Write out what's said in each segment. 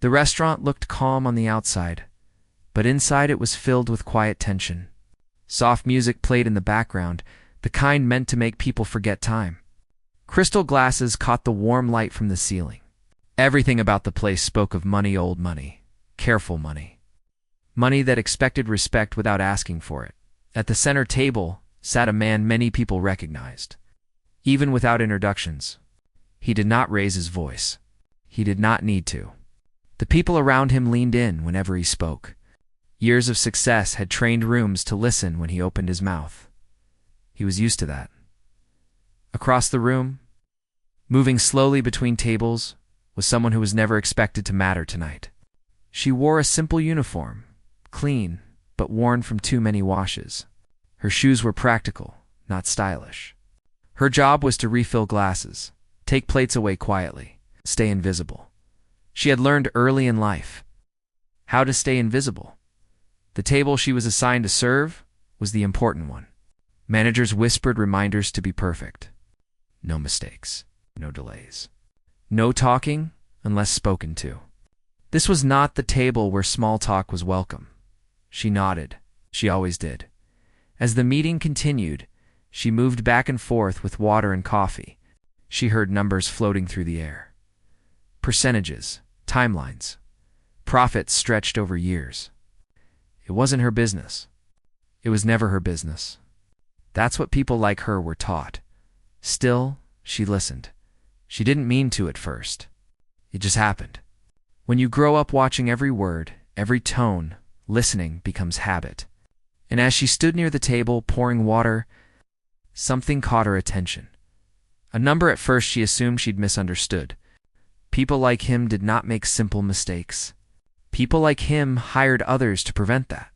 The restaurant looked calm on the outside, but inside it was filled with quiet tension. Soft music played in the background, the kind meant to make people forget time. Crystal glasses caught the warm light from the ceiling. Everything about the place spoke of money, old money, careful money. Money that expected respect without asking for it. At the center table sat a man many people recognized. Even without introductions, he did not raise his voice. He did not need to. The people around him leaned in whenever he spoke. Years of success had trained rooms to listen when he opened his mouth. He was used to that. Across the room, moving slowly between tables, was someone who was never expected to matter tonight. She wore a simple uniform, clean, but worn from too many washes. Her shoes were practical, not stylish. Her job was to refill glasses, take plates away quietly, stay invisible. She had learned early in life how to stay invisible. The table she was assigned to serve was the important one. Managers whispered reminders to be perfect. No mistakes, no delays. No talking unless spoken to. This was not the table where small talk was welcome. She nodded. She always did. As the meeting continued, she moved back and forth with water and coffee. She heard numbers floating through the air. Percentages, timelines, profits stretched over years. It wasn't her business. It was never her business. That's what people like her were taught. Still, she listened. She didn't mean to at first. It just happened. When you grow up watching every word, every tone, listening becomes habit. And as she stood near the table, pouring water, something caught her attention. A number at first she assumed she'd misunderstood. People like him did not make simple mistakes. People like him hired others to prevent that.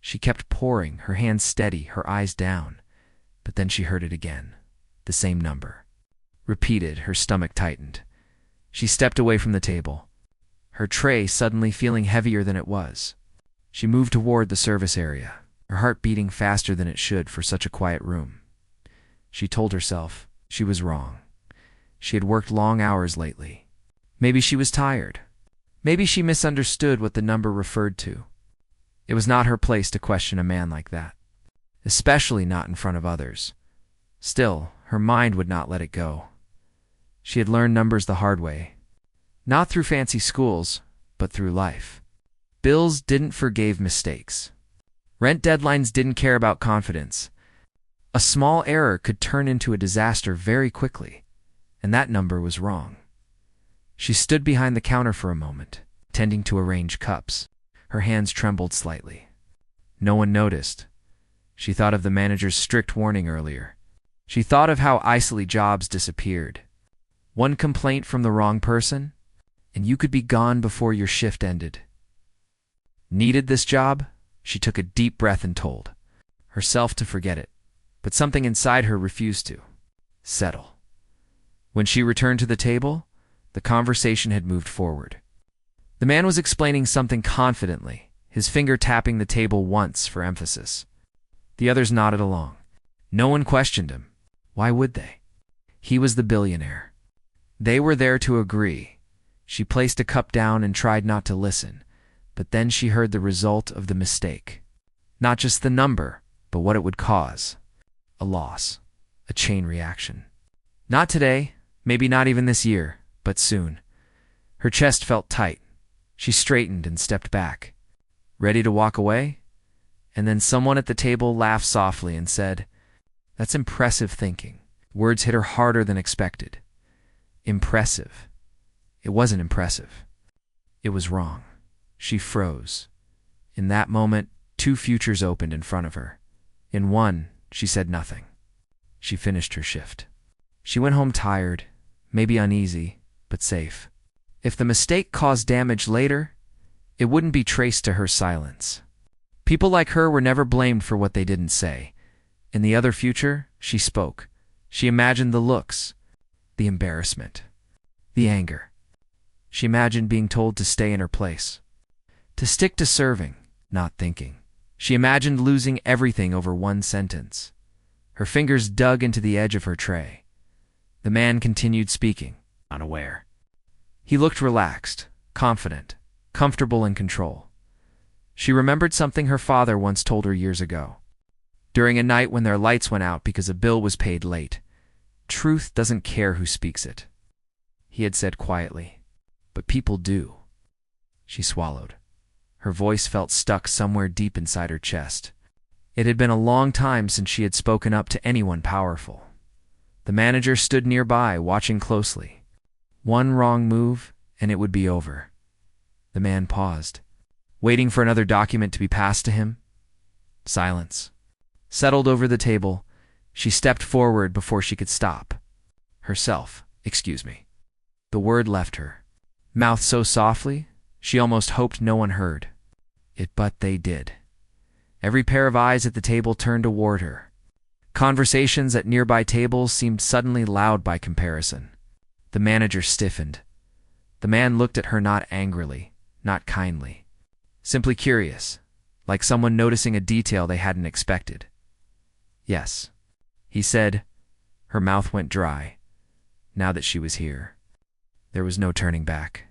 She kept pouring, her hands steady, her eyes down. But then she heard it again. The same number. Repeated, her stomach tightened. She stepped away from the table, her tray suddenly feeling heavier than it was. She moved toward the service area, her heart beating faster than it should for such a quiet room. She told herself she was wrong. She had worked long hours lately. Maybe she was tired. Maybe she misunderstood what the number referred to. It was not her place to question a man like that, especially not in front of others. Still, her mind would not let it go. She had learned numbers the hard way, not through fancy schools, but through life. Bills didn't forgive mistakes. Rent deadlines didn't care about confidence. A small error could turn into a disaster very quickly, and that number was wrong. She stood behind the counter for a moment, tending to arrange cups. Her hands trembled slightly. No one noticed. She thought of the manager's strict warning earlier. She thought of how easily jobs disappeared. One complaint from the wrong person, and you could be gone before your shift ended. Needed this job? She took a deep breath and told herself to forget it, but something inside her refused to settle. When she returned to the table, the conversation had moved forward. The man was explaining something confidently, his finger tapping the table once for emphasis. The others nodded along. No one questioned him. Why would they? He was the billionaire. They were there to agree. She placed a cup down and tried not to listen, but then she heard the result of the mistake. Not just the number, but what it would cause. A loss. A chain reaction. Not today, maybe not even this year, but soon. Her chest felt tight. She straightened and stepped back, ready to walk away. And then someone at the table laughed softly and said, "That's impressive thinking." Words hit her harder than expected. Impressive. It wasn't impressive. It was wrong. She froze. In that moment, two futures opened in front of her. In one, she said nothing. She finished her shift. She went home tired, maybe uneasy, but safe. If the mistake caused damage later, it wouldn't be traced to her silence. People like her were never blamed for what they didn't say. In the other future, she spoke. She imagined the looks, the embarrassment, the anger. She imagined being told to stay in her place, to stick to serving, not thinking. She imagined losing everything over one sentence. Her fingers dug into the edge of her tray. The man continued speaking, unaware. He looked relaxed, confident, comfortable in control. She remembered something her father once told her years ago. During a night when their lights went out because a bill was paid late, truth doesn't care who speaks it, he had said quietly. But people do. She swallowed. Her voice felt stuck somewhere deep inside her chest. It had been a long time since she had spoken up to anyone powerful. The manager stood nearby, watching closely. One wrong move, and it would be over. The man paused, waiting for another document to be passed to him. Silence settled over the table. She stepped forward before she could stop herself. "Excuse me." The word left her mouth so softly, she almost hoped no one heard it, but they did. Every pair of eyes at the table turned toward her. Conversations at nearby tables seemed suddenly loud by comparison. The manager stiffened. The man looked at her not angrily, not kindly, simply curious, like someone noticing a detail they hadn't expected. "Yes," he said. Her mouth went dry. Now that she was here, there was no turning back.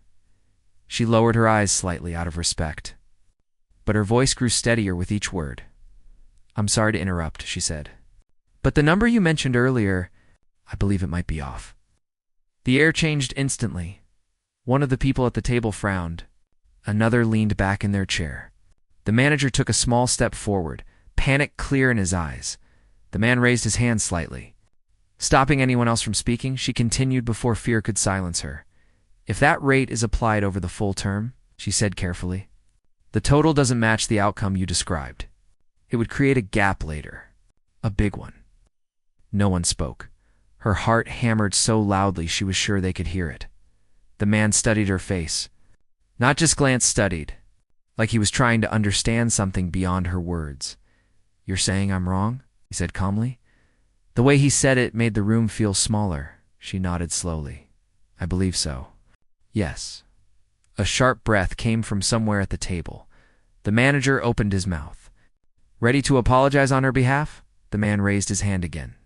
She lowered her eyes slightly out of respect, but her voice grew steadier with each word. "I'm sorry to interrupt," she said, "but the number you mentioned earlier, I believe it might be off." The air changed instantly. One of the people at the table frowned. Another leaned back in their chair. The manager took a small step forward, panic clear in his eyes. The man raised his hand slightly. Stopping anyone else from speaking, she continued before fear could silence her. "If that rate is applied over the full term," she said carefully, "the total doesn't match the outcome you described. It would create a gap later. A big one." No one spoke. Her heart hammered so loudly she was sure they could hear it. The man studied her face. Not just glance studied, like he was trying to understand something beyond her words. "You're saying I'm wrong?" he said calmly. The way he said it made the room feel smaller. She nodded slowly. "I believe so." "Yes." A sharp breath came from somewhere at the table. The manager opened his mouth. "Ready to apologize on her behalf?" The man raised his hand again.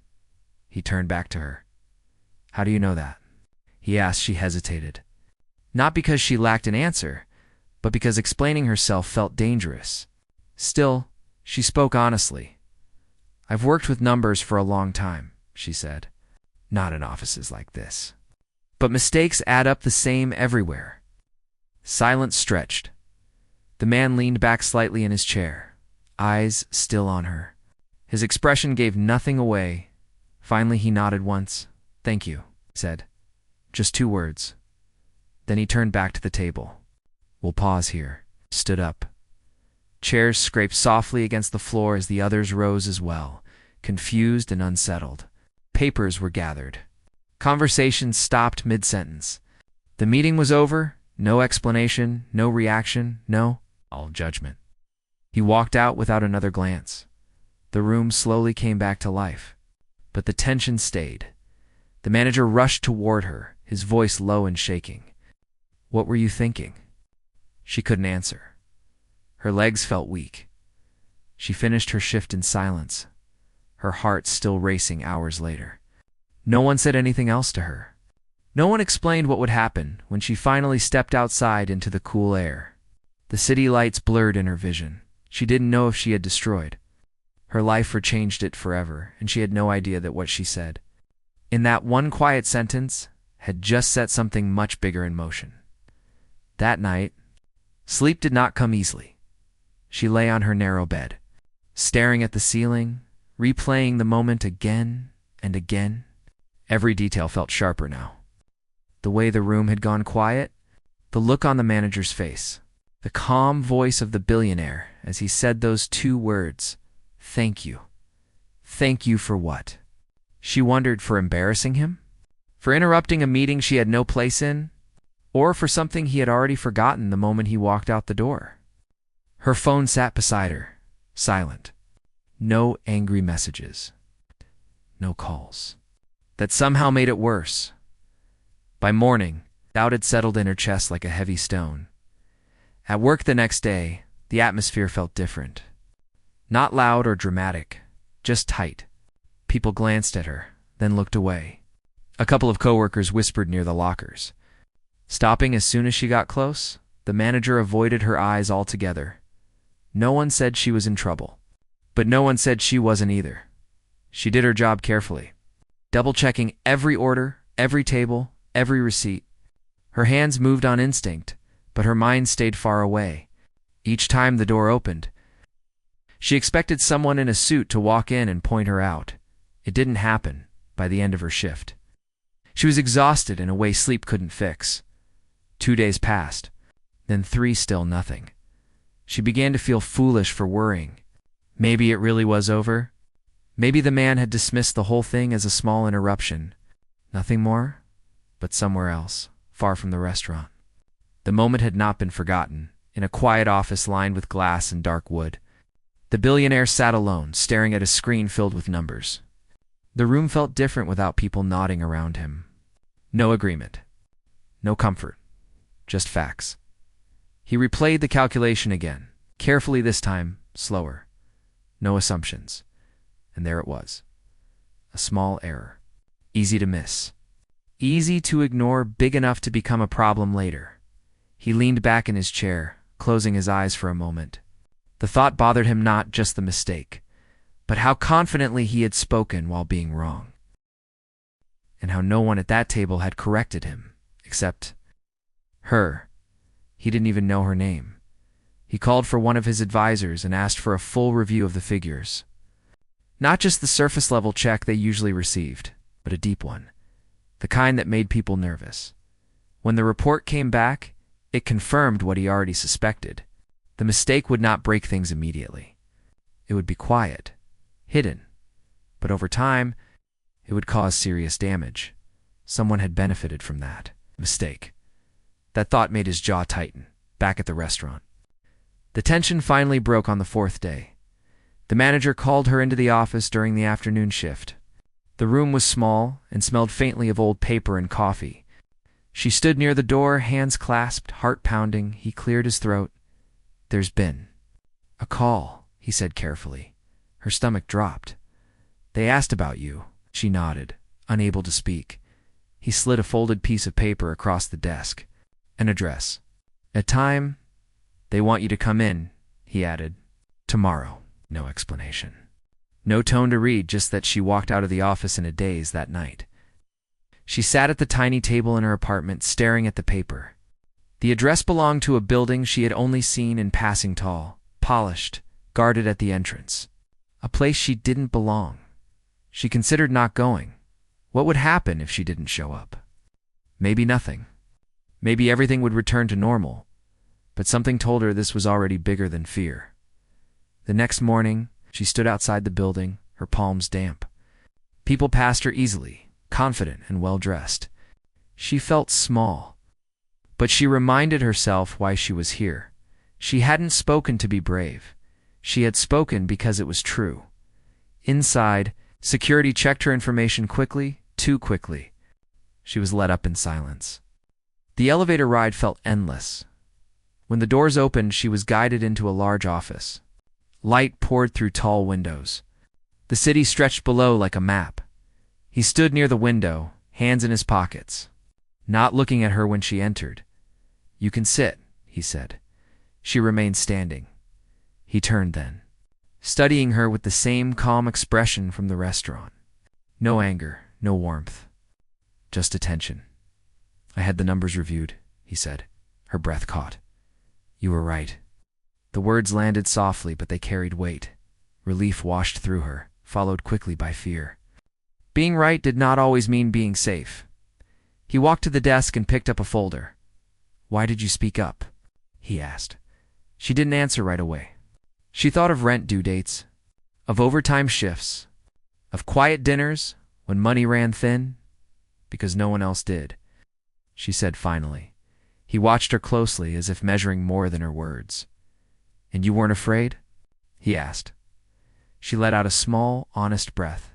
He turned back to her. "How do you know that?" he asked. She hesitated. Not because she lacked an answer, but because explaining herself felt dangerous. Still, she spoke honestly. "I've worked with numbers for a long time," she said. "Not in offices like this. But mistakes add up the same everywhere." Silence stretched. The man leaned back slightly in his chair, eyes still on her. His expression gave nothing away. Finally, he nodded once. "Thank you," he said. Just 2 words. Then he turned back to the table. "We'll pause here." Stood up. Chairs scraped softly against the floor as the others rose as well, confused and unsettled. Papers were gathered. Conversation stopped mid-sentence. The meeting was over. No explanation, no reaction, no all judgment. He walked out without another glance. The room slowly came back to life. But the tension stayed. The manager rushed toward her, his voice low and shaking. "What were you thinking?" She couldn't answer. Her legs felt weak. She finished her shift in silence, her heart still racing hours later. No one said anything else to her. No one explained what would happen when she finally stepped outside into the cool air. The city lights blurred in her vision. She didn't know if she had destroyed her life or changed it forever, and she had no idea that what she said, in that one quiet sentence, had just set something much bigger in motion. That night, sleep did not come easily. She lay on her narrow bed, staring at the ceiling, replaying the moment again and again. Every detail felt sharper now. The way the room had gone quiet, the look on the manager's face, the calm voice of the billionaire as he said those 2 words, "Thank you." Thank you for what? She wondered, for embarrassing him? For interrupting a meeting she had no place in? Or for something he had already forgotten the moment he walked out the door? Her phone sat beside her, silent. No angry messages. No calls. That somehow made it worse. By morning, doubt had settled in her chest like a heavy stone. At work the next day, the atmosphere felt different. Not loud or dramatic, just tight. People glanced at her, then looked away. A couple of coworkers whispered near the lockers. Stopping as soon as she got close, the manager avoided her eyes altogether. No one said she was in trouble. But no one said she wasn't either. She did her job carefully, double-checking every order, every table, every receipt. Her hands moved on instinct, but her mind stayed far away. Each time the door opened, she expected someone in a suit to walk in and point her out. It didn't happen by the end of her shift. She was exhausted in a way sleep couldn't fix. 2 days passed, then 3, still nothing. She began to feel foolish for worrying. Maybe it really was over. Maybe the man had dismissed the whole thing as a small interruption. Nothing more, but somewhere else, far from the restaurant. The moment had not been forgotten. In a quiet office lined with glass and dark wood, the billionaire sat alone, staring at a screen filled with numbers. The room felt different without people nodding around him. No agreement. No comfort. Just facts. He replayed the calculation again, carefully this time, slower. No assumptions. And there it was. A small error. Easy to miss. Easy to ignore, big enough to become a problem later. He leaned back in his chair, closing his eyes for a moment. The thought bothered him, not just the mistake, but how confidently he had spoken while being wrong. And how no one at that table had corrected him, except her. He didn't even know her name. He called for one of his advisors and asked for a full review of the figures. Not just the surface-level check they usually received, but a deep one, the kind that made people nervous. When the report came back, it confirmed what he already suspected. The mistake would not break things immediately. It would be quiet, hidden, but over time, it would cause serious damage. Someone had benefited from that mistake. That thought made his jaw tighten, back at the restaurant. The tension finally broke on the 4th day. The manager called her into the office during the afternoon shift. The room was small and smelled faintly of old paper and coffee. She stood near the door, hands clasped, heart pounding. He cleared his throat. "There's been a call," he said carefully. Her stomach dropped. "They asked about you." She nodded, unable to speak. He slid a folded piece of paper across the desk. "An address. A time. They want you to come in," he added. "Tomorrow." No explanation. No tone to read, just that she walked out of the office in a daze that night. She sat at the tiny table in her apartment, staring at the paper. The address belonged to a building she had only seen in passing, tall, polished, guarded at the entrance. A place she didn't belong. She considered not going. What would happen if she didn't show up? Maybe nothing. Maybe everything would return to normal. But something told her this was already bigger than fear. The next morning, she stood outside the building, her palms damp. People passed her easily, confident and well-dressed. She felt small. But she reminded herself why she was here. She hadn't spoken to be brave. She had spoken because it was true. Inside, security checked her information quickly, too quickly. She was let up in silence. The elevator ride felt endless. When the doors opened, she was guided into a large office. Light poured through tall windows. The city stretched below like a map. He stood near the window, hands in his pockets, not looking at her when she entered. "You can sit," he said. She remained standing. He turned then, studying her with the same calm expression from the restaurant. No anger, no warmth, just attention. "I had the numbers reviewed," he said. Her breath caught. "You were right." The words landed softly, but they carried weight. Relief washed through her, followed quickly by fear. Being right did not always mean being safe. He walked to the desk and picked up a folder. "Why did you speak up?" he asked. She didn't answer right away. She thought of rent due dates, of overtime shifts, of quiet dinners when money ran thin, because no one else did. She said finally. He watched her closely, as if measuring more than her words. "And you weren't afraid?" he asked. She let out a small, honest breath.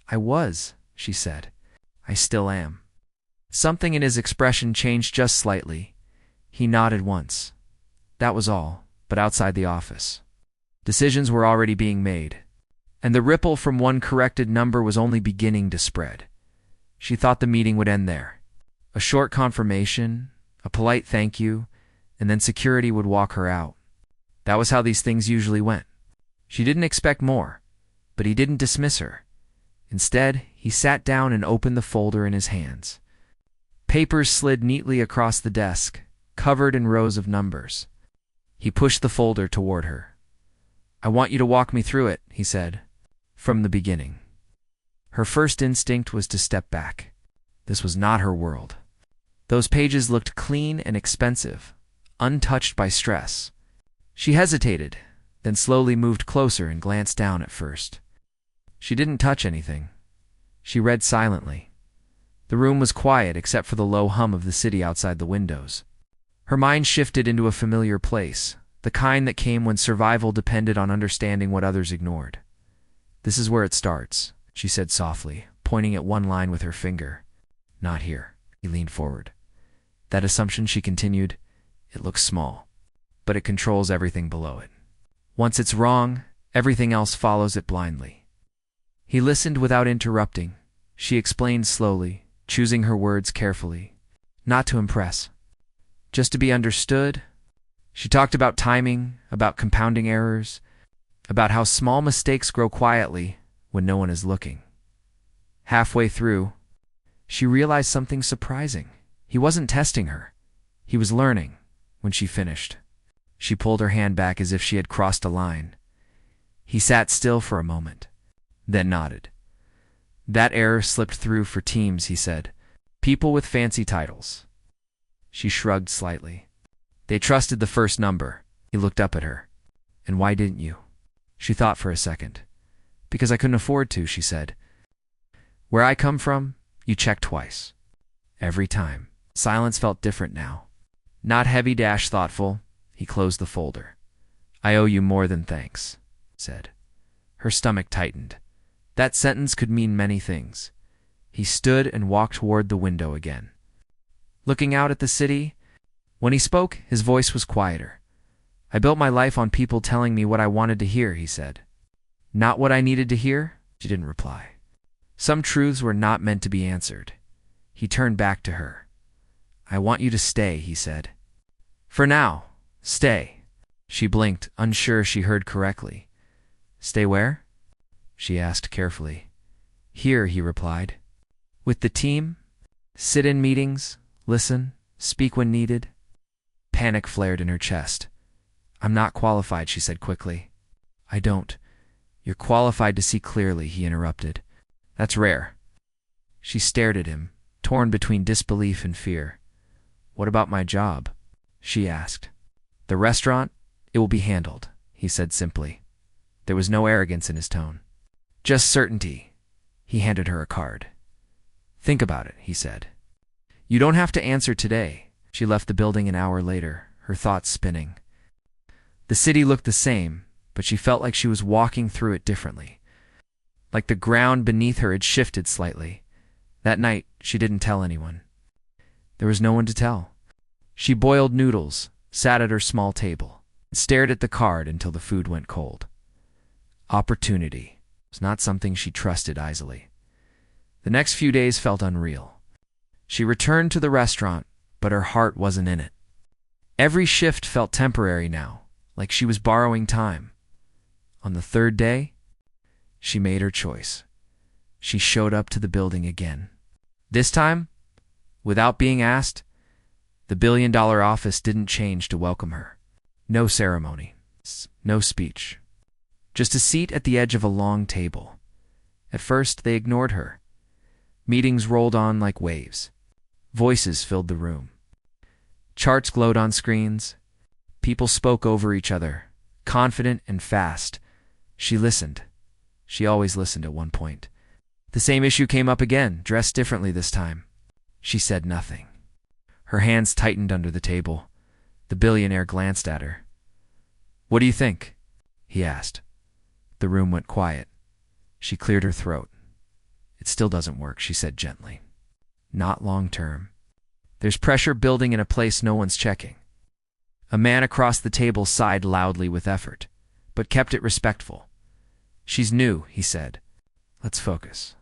"I was," she said. "I still am." Something in his expression changed just slightly. He nodded once. That was all, but outside the office, decisions were already being made, and the ripple from one corrected number was only beginning to spread. She thought the meeting would end there. A short confirmation, a polite thank you, and then security would walk her out. That was how these things usually went. She didn't expect more, but he didn't dismiss her. Instead, he sat down and opened the folder in his hands. Papers slid neatly across the desk, covered in rows of numbers. He pushed the folder toward her. "I want you to walk me through it," he said, "from the beginning." Her first instinct was to step back. This was not her world. Those pages looked clean and expensive, untouched by stress. She hesitated, then slowly moved closer and glanced down at first. She didn't touch anything. She read silently. The room was quiet except for the low hum of the city outside the windows. Her mind shifted into a familiar place, the kind that came when survival depended on understanding what others ignored. "This is where it starts," she said softly, pointing at one line with her finger. "Not here." He leaned forward. "That assumption," she continued, "it looks small, but it controls everything below it. Once it's wrong, everything else follows it blindly." He listened without interrupting. She explained slowly, choosing her words carefully. Not to impress, just to be understood. She talked about timing, about compounding errors, about how small mistakes grow quietly when no one is looking. Halfway through, she realized something surprising. He wasn't testing her. He was learning. When she finished, she pulled her hand back as if she had crossed a line. He sat still for a moment, then nodded. "That error slipped through for teams," he said. "People with fancy titles." She shrugged slightly. "They trusted the first number." He looked up at her. "And why didn't you?" She thought for a second. "Because I couldn't afford to," she said. "Where I come from, you check twice. Every time." Silence felt different now. Not heavy, thoughtful. He closed the folder. "I owe you more than thanks," said. Her stomach tightened. That sentence could mean many things. He stood and walked toward the window again, looking out at the city. When he spoke, his voice was quieter. "I built my life on people telling me what I wanted to hear," he said. "Not what I needed to hear?" She didn't reply. Some truths were not meant to be answered. He turned back to her. "I want you to stay," he said. "For now, stay." She blinked, unsure she heard correctly. "Stay where?" she asked carefully. "Here," he replied. "With the team? Sit in meetings, listen, speak when needed?" Panic flared in her chest. "I'm not qualified," she said quickly. "I don't. You're qualified to see clearly," he interrupted. "That's rare." She stared at him, torn between disbelief and fear. "What about my job?" she asked. "The restaurant? It will be handled," he said simply. There was no arrogance in his tone, just certainty. He handed her a card. "Think about it," he said. "You don't have to answer today." She left the building an hour later, her thoughts spinning. The city looked the same, but she felt like she was walking through it differently. Like the ground beneath her had shifted slightly. That night, she didn't tell anyone. There was no one to tell. She boiled noodles, sat at her small table, and stared at the card until the food went cold. Opportunity was not something she trusted easily. The next few days felt unreal. She returned to the restaurant, but her heart wasn't in it. Every shift felt temporary now, like she was borrowing time. On the third day, she made her choice. She showed up to the building again. This time, without being asked, the billion-dollar office didn't change to welcome her. No ceremony, no speech. Just a seat at the edge of a long table. At first, they ignored her. Meetings rolled on like waves. Voices filled the room. Charts glowed on screens. People spoke over each other, confident and fast. She listened. She always listened at one point. The same issue came up again, dressed differently this time. She said nothing. Her hands tightened under the table. The billionaire glanced at her. "What do you think?" he asked. The room went quiet. She cleared her throat. "It still doesn't work," she said gently. "Not long term. There's pressure building in a place no one's checking." A man across the table sighed loudly with effort, but kept it respectful. "She's new," he said. "Let's focus."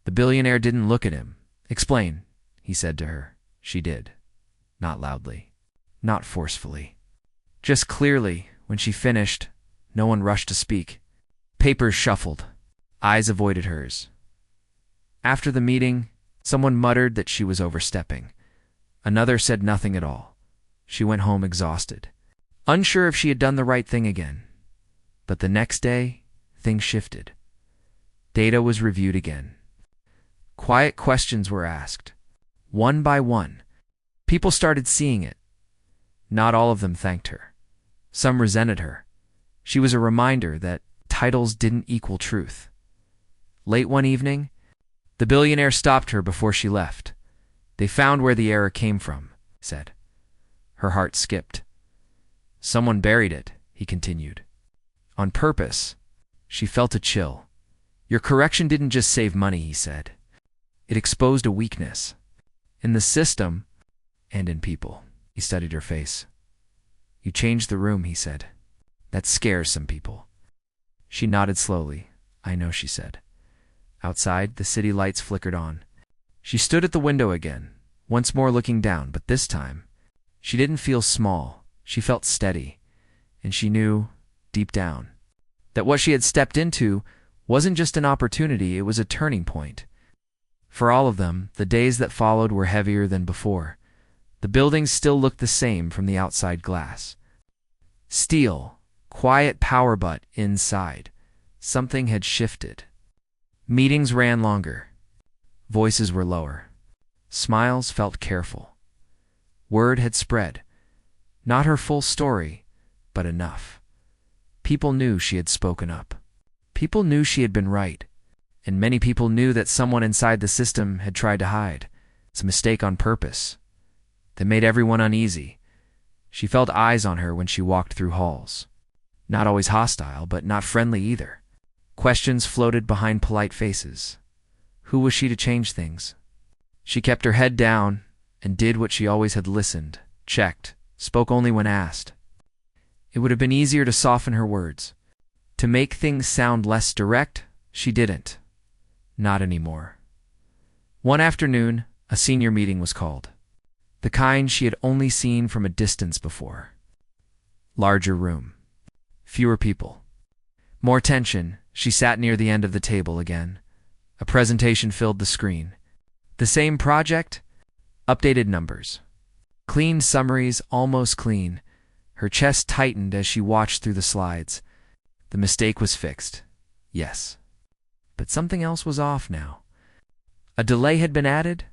The billionaire didn't look at him. "Explain," he said to her. She did. Not loudly. Not forcefully. Just clearly, when she finished, no one rushed to speak. Papers shuffled. Eyes avoided hers. After the meeting, someone muttered that she was overstepping. Another said nothing at all. She went home exhausted, unsure if she had done the right thing again. But the next day, things shifted. Data was reviewed again. Quiet questions were asked. One by one, people started seeing it. Not all of them thanked her. Some resented her. She was a reminder that titles didn't equal truth. Late one evening, the billionaire stopped her before she left. They found where the error came from, he said. Her heart skipped. Someone buried it, he continued. On purpose. She felt a chill. Your correction didn't just save money, he said. It exposed a weakness. In the system and in people. He studied her face. You changed the room, he said. That scares some people. She nodded slowly. I know, she said. Outside, the city lights flickered on. She stood at the window again, once more looking down, but this time, she didn't feel small. She felt steady. And she knew, deep down, that what she had stepped into wasn't just an opportunity, it was a turning point. For all of them, the days that followed were heavier than before. The buildings still looked the same from the outside glass. Steel, quiet power, but inside, something had shifted. Meetings ran longer. Voices were lower. Smiles felt careful. Word had spread. Not her full story, but enough. People knew she had spoken up. People knew she had been right. And many people knew that someone inside the system had tried to hide. It's a mistake on purpose. That made everyone uneasy. She felt eyes on her when she walked through halls. Not always hostile, but not friendly either. Questions floated behind polite faces. Who was she to change things? She kept her head down and did what she always had: listened, checked, spoke only when asked. It would have been easier to soften her words. To make things sound less direct, she didn't. Not anymore. One afternoon, a senior meeting was called. The kind she had only seen from a distance before. Larger room. Fewer people. More tension. She sat near the end of the table again. A presentation filled the screen. The same project, updated numbers. Clean summaries, almost clean. Her chest tightened as she watched through the slides. The mistake was fixed. Yes. But something else was off now. A delay had been added.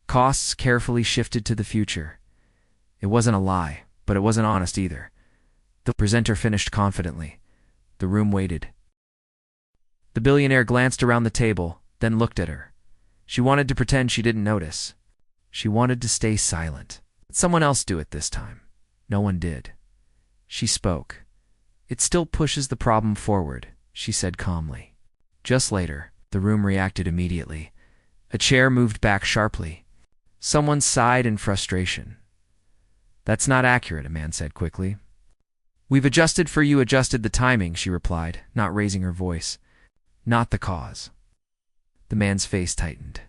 Costs carefully shifted to the future. It wasn't a lie, but it wasn't honest either. The presenter finished confidently. The room waited. The billionaire glanced around the table, then looked at her. She wanted to pretend she didn't notice. She wanted to stay silent. Let someone else do it this time. No one did. She spoke. It still pushes the problem forward, she said calmly. Just later, the room reacted immediately. A chair moved back sharply. Someone sighed in frustration. That's not accurate, a man said quickly. We've adjusted for you, adjusted the timing, she replied, not raising her voice. Not the cause. The man's face tightened.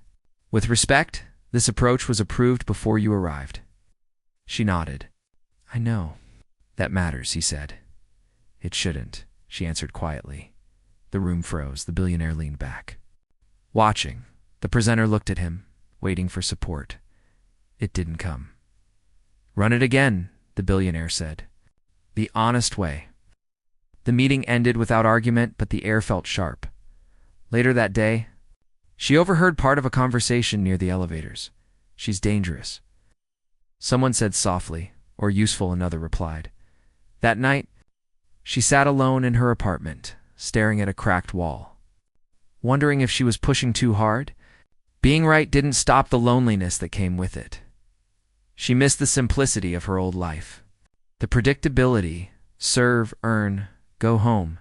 With respect, this approach was approved before you arrived. She nodded. I know. That matters, he said. It shouldn't, she answered quietly. The room froze. The billionaire leaned back. Watching, the presenter looked at him, waiting for support. It didn't come. Run it again, the billionaire said. The honest way. The meeting ended without argument, but the air felt sharp. Later that day, she overheard part of a conversation near the elevators. She's dangerous. Someone said softly, or useful, another replied. That night, she sat alone in her apartment, staring at a cracked wall. Wondering if she was pushing too hard? Being right didn't stop the loneliness that came with it. She missed the simplicity of her old life. The predictability, serve, earn, go home.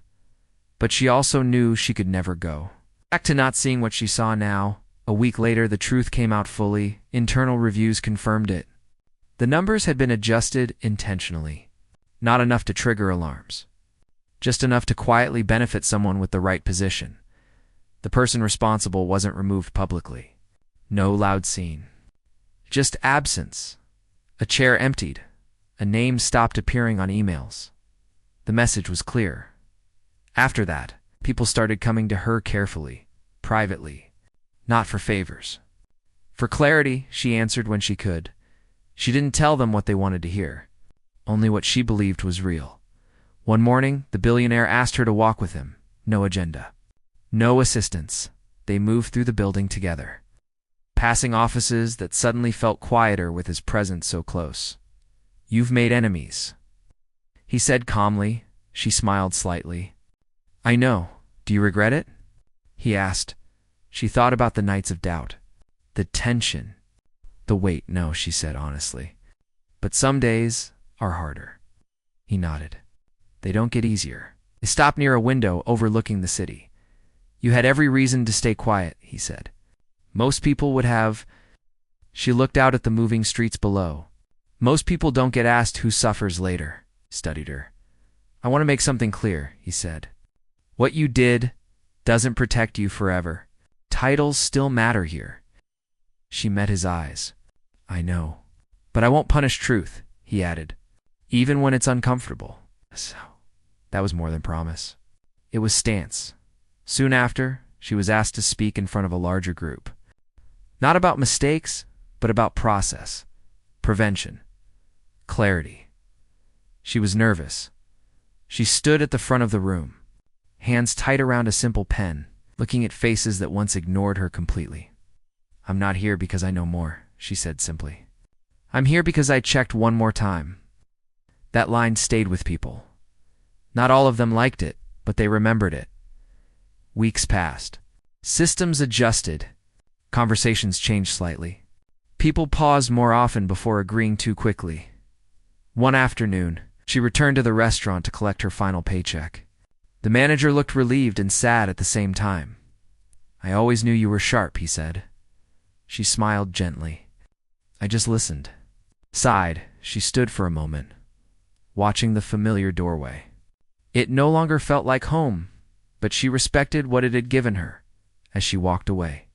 But she also knew she could never go. Back to not seeing what she saw now. A week later, the truth came out fully. Internal reviews confirmed it. The numbers had been adjusted intentionally. Not enough to trigger alarms. Just enough to quietly benefit someone with the right position. The person responsible wasn't removed publicly. No loud scene. Just absence. A chair emptied. A name stopped appearing on emails. The message was clear. After that, people started coming to her carefully, privately, not for favors. For clarity, she answered when she could. She didn't tell them what they wanted to hear, only what she believed was real. One morning, the billionaire asked her to walk with him. No agenda. No assistance. They moved through the building together, passing offices that suddenly felt quieter with his presence so close. "You've made enemies," he said calmly. She smiled slightly. "I know. Do you regret it?" he asked. She thought about the nights of doubt, the tension, the weight. "No," she said honestly. "But some days are harder." He nodded. "They don't get easier." They stopped near a window overlooking the city. "You had every reason to stay quiet," he said. "Most people would have." She looked out at the moving streets below. "Most people don't get asked who suffers later." He studied her. "I want to make something clear," he said. "What you did doesn't protect you forever. Titles still matter here." She met his eyes. "I know. But I won't punish truth," he added, "even when it's uncomfortable." So, that was more than promise. It was stance. Soon after, she was asked to speak in front of a larger group. Not about mistakes, but about process, prevention, clarity. She was nervous. She stood at the front of the room, hands tight around a simple pen, looking at faces that once ignored her completely. "I'm not here because I know more," she said simply. "I'm here because I checked one more time." That line stayed with people. Not all of them liked it, but they remembered it. Weeks passed. Systems adjusted. Conversations changed slightly. People paused more often before agreeing too quickly. One afternoon, she returned to the restaurant to collect her final paycheck. The manager looked relieved and sad at the same time. "I always knew you were sharp," he said. She smiled gently. "I just listened." Sighed, she stood for a moment, watching the familiar doorway. It no longer felt like home, but she respected what it had given her. As she walked away,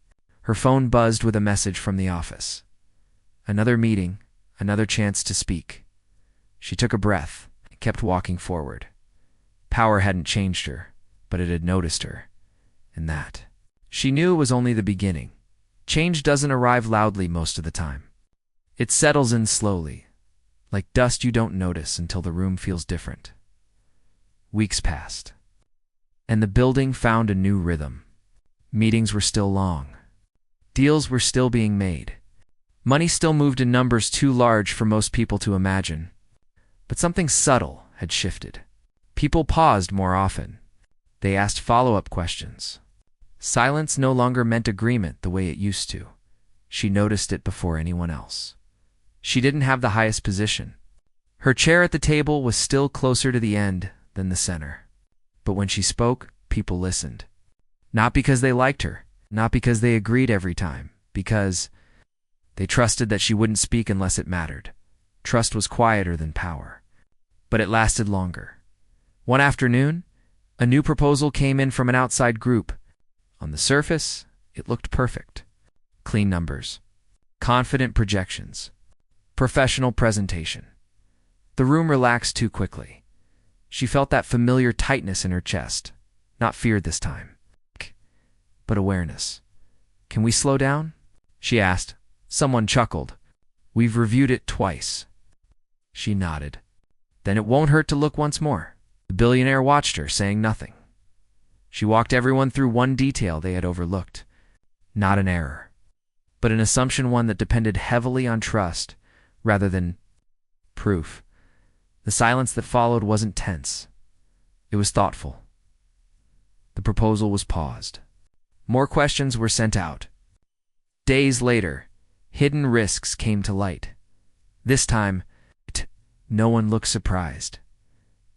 her phone buzzed with a message from the office. Another meeting, another chance to speak. She took a breath and kept walking forward. Power hadn't changed her, but it had noticed her. And that, she knew, was only the beginning. Change doesn't arrive loudly most of the time. It settles in slowly, like dust you don't notice until the room feels different. Weeks passed, and the building found a new rhythm. Meetings were still long. Deals were still being made. Money still moved in numbers too large for most people to imagine. But something subtle had shifted. People paused more often. They asked follow-up questions. Silence no longer meant agreement the way it used to. She noticed it before anyone else. She didn't have the highest position. Her chair at the table was still closer to the end than the center. But when she spoke, people listened. Not because they liked her, not because they agreed every time, because they trusted that she wouldn't speak unless it mattered. Trust was quieter than power. But it lasted longer. One afternoon, a new proposal came in from an outside group. On the surface, it looked perfect. Clean numbers, confident projections, professional presentation. The room relaxed too quickly. She felt that familiar tightness in her chest. Not fear this time, but awareness. "Can we slow down?" she asked. Someone chuckled. "We've reviewed it twice." She nodded. "Then it won't hurt to look once more." The billionaire watched her, saying nothing. She walked everyone through one detail they had overlooked. Not an error, but an assumption, one that depended heavily on trust rather than proof. The silence that followed wasn't tense. It was thoughtful. The proposal was paused. More questions were sent out. Days later, hidden risks came to light. This time, no one looked surprised.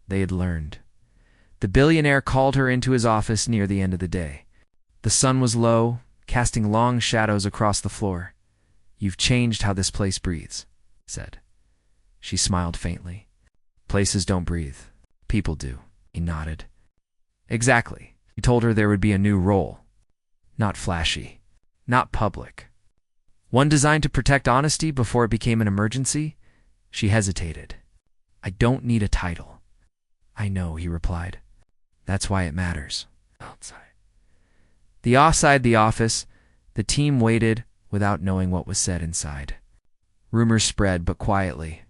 They had learned. The billionaire called her into his office near the end of the day. The sun was low, casting long shadows across the floor. "You've changed how this place breathes," he said. She smiled faintly. "Places don't breathe. People do." He nodded. "Exactly." He told her there would be a new role. Not flashy, not public. One designed to protect honesty before it became an emergency? She hesitated. I don't need a title. I know, he replied. That's why it matters. Outside. Outside the office, the team waited without knowing what was said inside. Rumors spread, but quietly.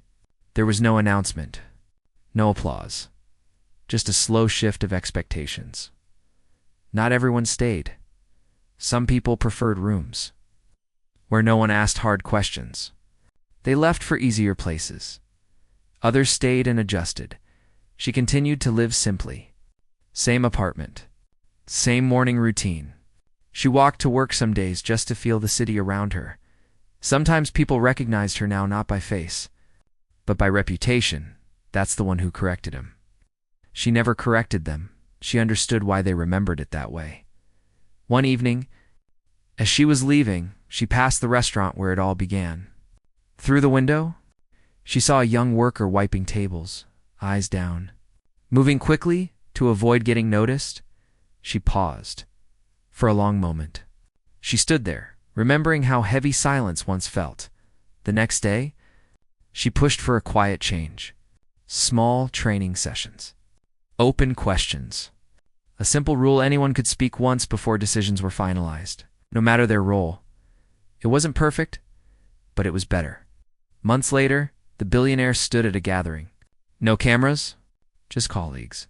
There was no announcement, no applause, just a slow shift of expectations. Not everyone stayed. Some people preferred rooms where no one asked hard questions. They left for easier places. Others stayed and adjusted. She continued to live simply. Same apartment, same morning routine. She walked to work some days just to feel the city around her. Sometimes people recognized her now not by face, but by reputation. That's the one who corrected him. She never corrected them. She understood why they remembered it that way. One evening, as she was leaving, she passed the restaurant where it all began. Through the window, she saw a young worker wiping tables, eyes down. Moving quickly to avoid getting noticed, she paused. For a long moment, she stood there, remembering how heavy silence once felt. The next day, she pushed for a quiet change. Small training sessions. Open questions. A simple rule: anyone could speak once before decisions were finalized, no matter their role. It wasn't perfect, but it was better. Months later, the billionaire stood at a gathering. No cameras, just colleagues.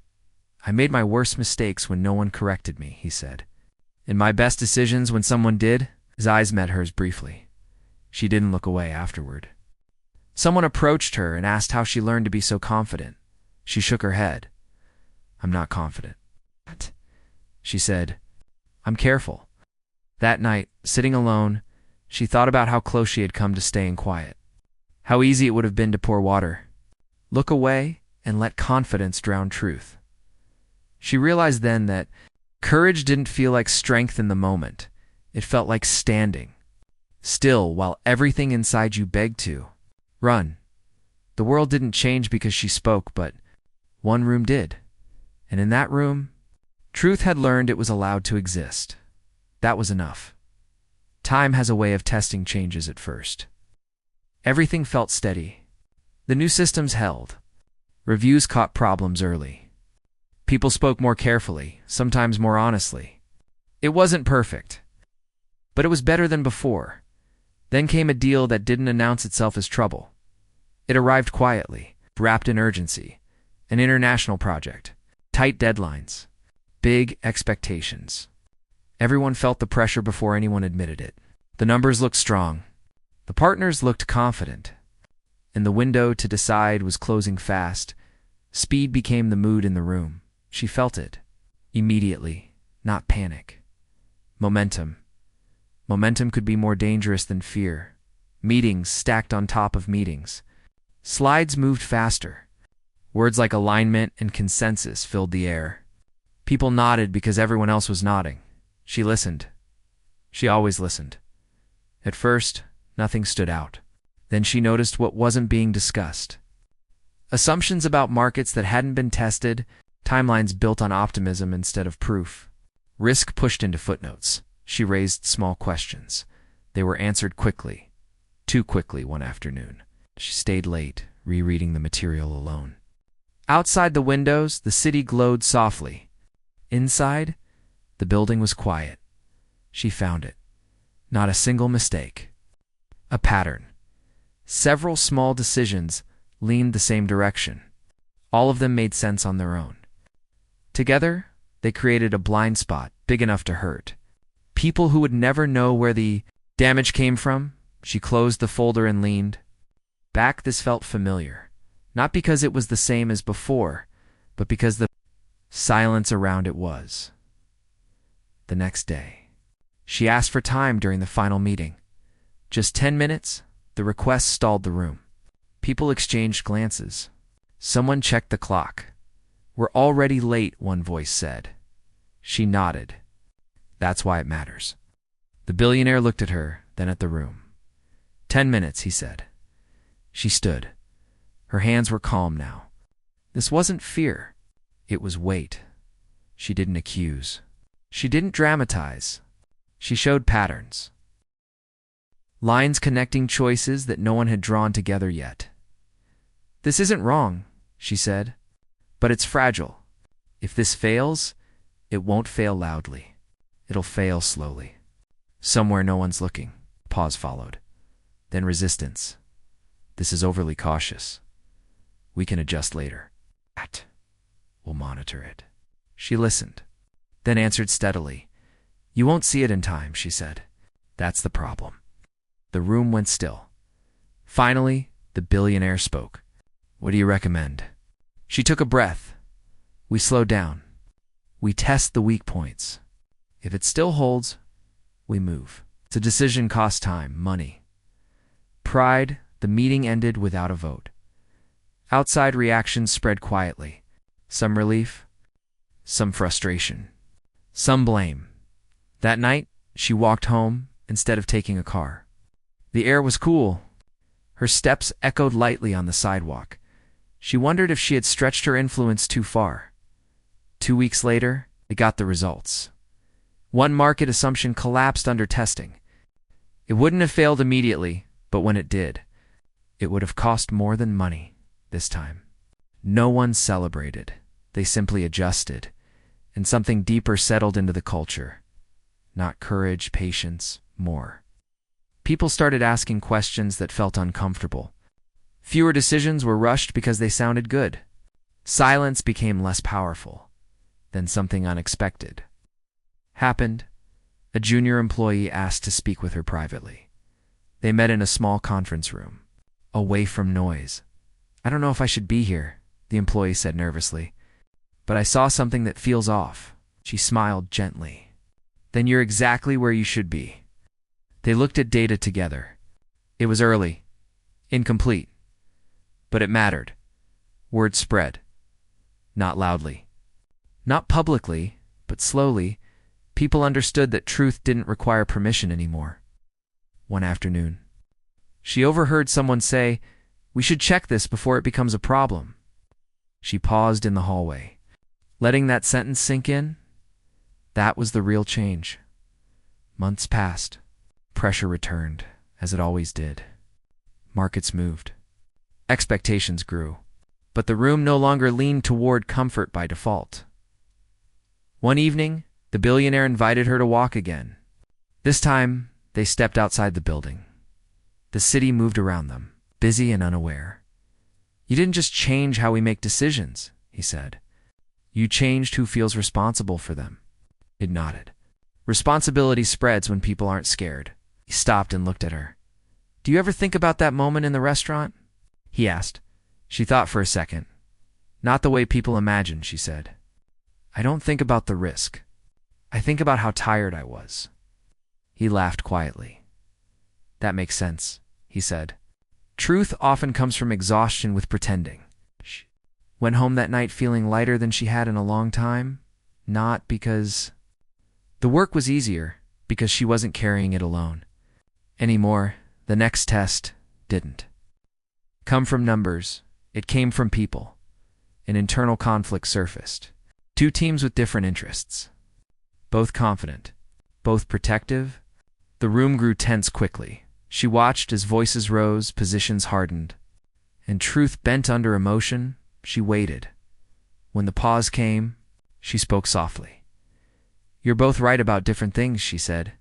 I made my worst mistakes when no one corrected me, he said. And my best decisions when someone did. His eyes met hers briefly. She didn't look away afterward. Someone approached her and asked how she learned to be so confident. She shook her head. I'm not confident. She said, I'm careful. That night, sitting alone, she thought about how close she had come to staying quiet. How easy it would have been to pour water. Look away and let confidence drown truth. She realized then that courage didn't feel like strength in the moment. It felt like standing still while everything inside you begged to run. The world didn't change because she spoke, but one room did. And in that room, truth had learned it was allowed to exist. That was enough. Time has a way of testing changes at first. Everything felt steady. The new systems held. Reviews caught problems early. People spoke more carefully, sometimes more honestly. It wasn't perfect, but it was better than before. Then came a deal that didn't announce itself as trouble. It arrived quietly, wrapped in urgency. An international project. Tight deadlines. Big expectations. Everyone felt the pressure before anyone admitted it. The numbers looked strong. The partners looked confident. And the window to decide was closing fast. Speed became the mood in the room. She felt it. Immediately. Not panic. Momentum. Momentum could be more dangerous than fear. Meetings stacked on top of meetings. Slides moved faster. Words like alignment and consensus filled the air. People nodded because everyone else was nodding. She listened. She always listened. At first, nothing stood out. Then she noticed what wasn't being discussed. Assumptions about markets that hadn't been tested, timelines built on optimism instead of proof. Risk pushed into footnotes. She raised small questions. They were answered quickly. Too quickly one afternoon. She stayed late, rereading the material alone. Outside the windows, the city glowed softly. Inside, the building was quiet. She found it. Not a single mistake. A pattern. Several small decisions leaned the same direction. All of them made sense on their own. Together, they created a blind spot big enough to hurt. People who would never know where the damage came from. She closed the folder and leaned back. This felt familiar. Not because it was the same as before, but because the silence around it was. The next day, she asked for time during the final meeting. Just 10 minutes, the request stalled the room. People exchanged glances. Someone checked the clock. We're already late, one voice said. She nodded. That's why it matters. The billionaire looked at her, then at the room. 10 minutes, he said. She stood. Her hands were calm now. This wasn't fear. It was weight. She didn't accuse. She didn't dramatize. She showed patterns. lines connecting choices that no one had drawn together yet. "This isn't wrong," she said, "but it's fragile. If this fails, it won't fail loudly. It'll fail slowly. Somewhere no one's looking." Pause followed. Then resistance. "This is overly cautious. We can adjust later. We'll monitor it." She listened, then answered steadily. "You won't see it in time," she said. "That's the problem." The room went still. Finally, the billionaire spoke. "What do you recommend?" She took a breath. "We slow down. We test the weak points. If it still holds, we move." The decision cost time, money, pride. The meeting ended without a vote. Outside reactions spread quietly. Some relief, some frustration, some blame. That night, she walked home instead of taking a car. The air was cool. Her steps echoed lightly on the sidewalk. She wondered if she had stretched her influence too far. 2 weeks later, they got the results. One market assumption collapsed under testing. It wouldn't have failed immediately, but when it did, it would have cost more than money this time. No one celebrated. They simply adjusted, and something deeper settled into the culture. Not courage, patience, more. People started asking questions that felt uncomfortable. Fewer decisions were rushed because they sounded good. Silence became less powerful. Then something unexpected happened. A junior employee asked to speak with her privately. They met in a small conference room, away from noise. "I don't know if I should be here," the employee said nervously, "but I saw something that feels off." She smiled gently. "Then you're exactly where you should be." They looked at data together. It was early, incomplete, but it mattered. Word spread. Not loudly, not publicly, but slowly. People understood that truth didn't require permission anymore. One afternoon, she overheard someone say, "We should check this before it becomes a problem." She paused in the hallway, letting that sentence sink in. That was the real change. Months passed. Pressure returned, as it always did. Markets moved. Expectations grew. But the room no longer leaned toward comfort by default. One evening, the billionaire invited her to walk again. This time, they stepped outside the building. The city moved around them, busy and unaware. "You didn't just change how we make decisions," he said. "You changed who feels responsible for them." It nodded. "Responsibility spreads when people aren't scared." He stopped and looked at her. "Do you ever think about that moment in the restaurant?" he asked. She thought for a second. "Not the way people imagine," she said. "I don't think about the risk. I think about how tired I was." He laughed quietly. "That makes sense," he said. "Truth often comes from exhaustion with pretending." She went home that night feeling lighter than she had in a long time, not because the work was easier, because she wasn't carrying it alone. Anymore, the next test didn't come from numbers. It came from people. An internal conflict surfaced. Two teams with different interests. Both confident, both protective. The room grew tense quickly. She watched as voices rose, positions hardened, and truth bent under emotion. She waited. When the pause came, she spoke softly. "You're both right about different things," she said,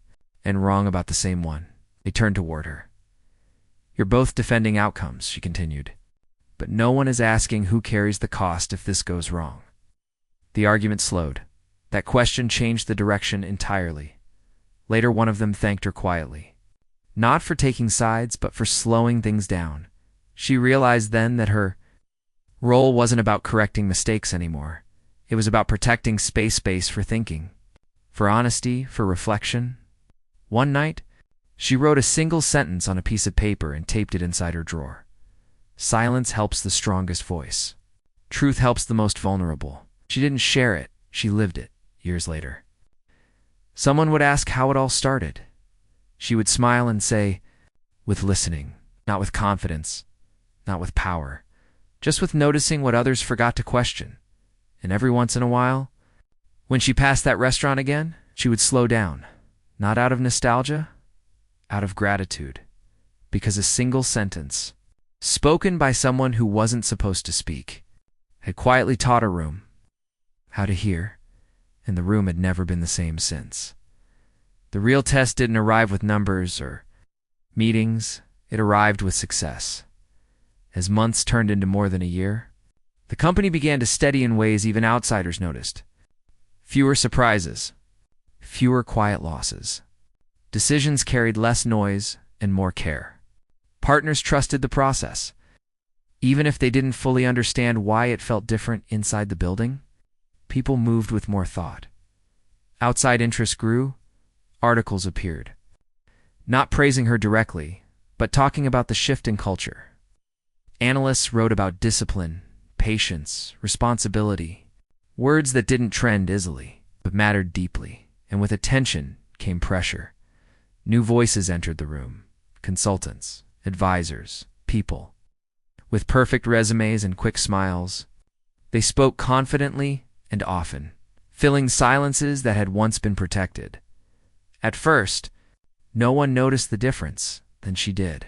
"and wrong about the same one." They turned toward her. "You're both defending outcomes," she continued, "but no one is asking who carries the cost if this goes wrong." The argument slowed. That question changed the direction entirely. Later, one of them thanked her quietly. Not for taking sides, but for slowing things down. She realized then that her role wasn't about correcting mistakes anymore. It was about protecting space for thinking, for honesty, for reflection. One night, she wrote a single sentence on a piece of paper and taped it inside her drawer. Silence helps the strongest voice. Truth helps the most vulnerable. She didn't share it, she lived it. Years later, someone would ask how it all started. She would smile and say, "With listening, not with confidence, not with power, just with noticing what others forgot to question." And every once in a while, when she passed that restaurant again, she would slow down, not out of nostalgia, out of gratitude. because a single sentence, spoken by someone who wasn't supposed to speak, had quietly taught a room how to hear, and the room had never been the same since. The real test didn't arrive with numbers or meetings, it arrived with success. As months turned into more than a year, the company began to steady in ways even outsiders noticed. Fewer surprises, fewer quiet losses. Decisions carried less noise and more care. Partners trusted the process. Even if they didn't fully understand why it felt different inside the building, people moved with more thought. Outside interest grew, articles appeared. Not praising her directly, but talking about the shift in culture. Analysts wrote about discipline, patience, responsibility, words that didn't trend easily, but mattered deeply. And with attention came pressure. New voices entered the room, consultants, advisors, people. With perfect resumes and quick smiles, they spoke confidently and often, filling silences that had once been protected. At first, no one noticed the difference, then she did.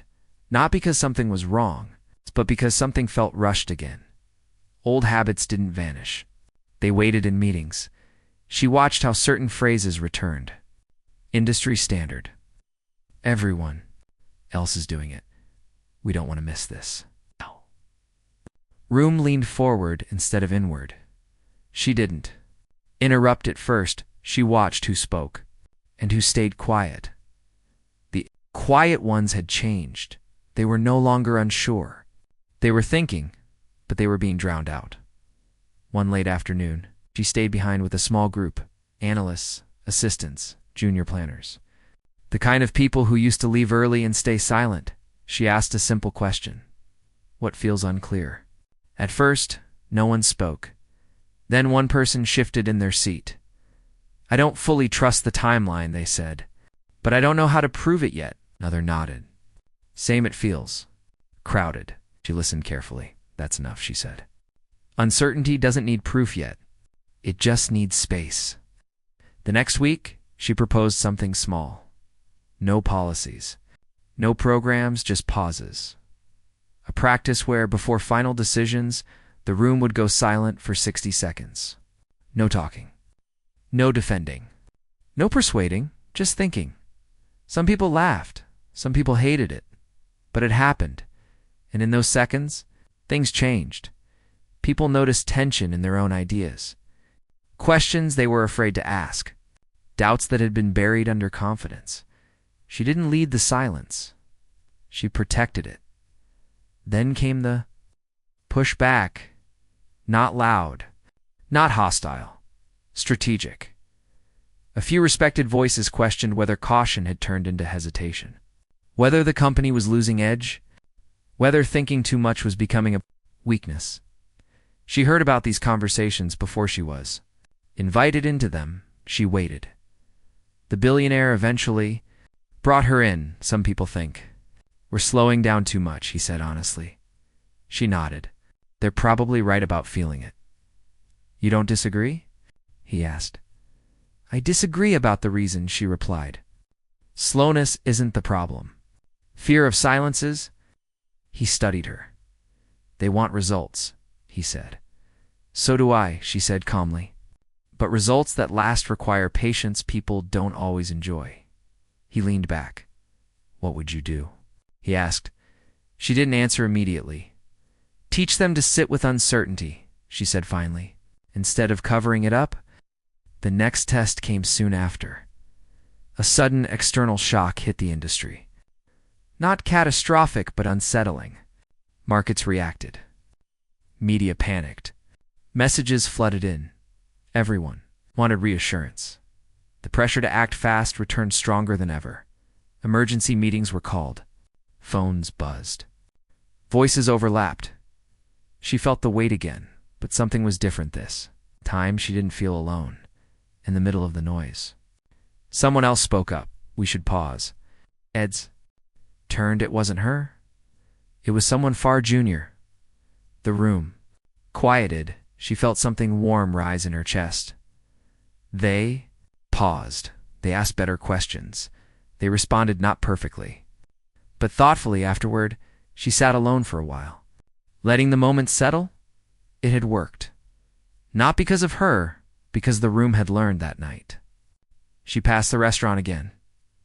Not because something was wrong, but because something felt rushed again. Old habits didn't vanish. They waited in meetings. She watched how certain phrases returned. Industry standard. Everyone else is doing it. We don't want to miss this. Room leaned forward instead of inward. She didn't interrupt at first. She watched who spoke and who stayed quiet. The quiet ones had changed. They were no longer unsure. They were thinking, but they were being drowned out. One late afternoon, she stayed behind with a small group, analysts, assistants, junior planners. The kind of people who used to leave early and stay silent. She asked a simple question. What feels unclear? At first, no one spoke. Then one person shifted in their seat. I don't fully trust the timeline, they said. But I don't know how to prove it yet. Another nodded. Same it feels. Crowded. She listened carefully. That's enough, she said. Uncertainty doesn't need proof yet. It just needs space. The next week, she proposed something small. No policies. No programs, just pauses. A practice where, before final decisions, the room would go silent for 60 seconds. No talking. No defending. No persuading, just thinking. Some people laughed. Some people hated it. But it happened. And in those seconds, things changed. People noticed tension in their own ideas. Questions they were afraid to ask. Doubts that had been buried under confidence. She didn't lead the silence. She protected it. Then came the push back. Not loud. Not hostile. Strategic. A few respected voices questioned whether caution had turned into hesitation. Whether the company was losing edge. Whether thinking too much was becoming a weakness. She heard about these conversations before she was invited into them. She waited. The billionaire eventually brought her in, some people think. We're slowing down too much, he said honestly. She nodded. They're probably right about feeling it. You don't disagree? He asked. I disagree about the reason, she replied. Slowness isn't the problem. Fear of silences? He studied her. They want results, he said. So do I, she said calmly. But results that last require patience people don't always enjoy. He leaned back. What would you do? He asked. She didn't answer immediately. Teach them to sit with uncertainty, she said finally. Instead of covering it up, the next test came soon after. A sudden external shock hit the industry. Not catastrophic, but unsettling. Markets reacted. Media panicked. Messages flooded in. Everyone wanted reassurance. The pressure to act fast returned stronger than ever. Emergency meetings were called. Phones buzzed. Voices overlapped. She felt the weight again, but something was different this time. She didn't feel alone, in the middle of the noise. Someone else spoke up. We should pause. Heads turned. It wasn't her. It was someone far junior. The room quieted. She felt something warm rise in her chest. They paused. They asked better questions. They responded not perfectly, But thoughtfully afterward, she sat alone for a while. Letting the moment settle, it had worked. Not because of her, because the room had learned that night. She passed the restaurant again.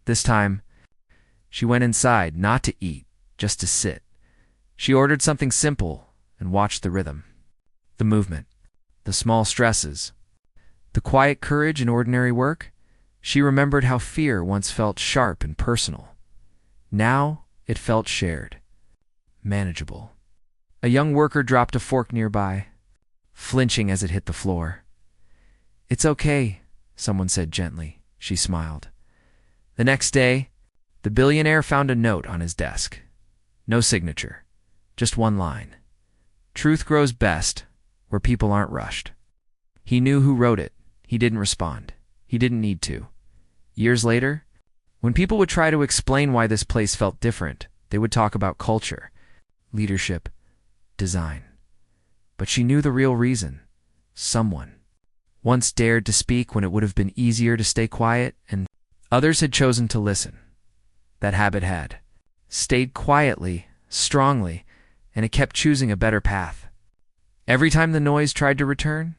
This time, she went inside, not to eat, just to sit. She ordered something simple and watched the rhythm, the movement, the small stresses, the quiet courage in ordinary work. She remembered how fear once felt sharp and personal. Now it felt shared, manageable. A young worker dropped a fork nearby, flinching as it hit the floor. "It's okay," someone said gently. She smiled. The next day, the billionaire found a note on his desk. No signature, just one line. "Truth grows best where people aren't rushed." He knew who wrote it. He didn't respond. He didn't need to. Years later, when people would try to explain why this place felt different, they would talk about culture, leadership, design. But she knew the real reason. Someone once dared to speak when it would have been easier to stay quiet, and others had chosen to listen. That habit had stayed quietly, strongly, and it kept choosing a better path. Every time the noise tried to return,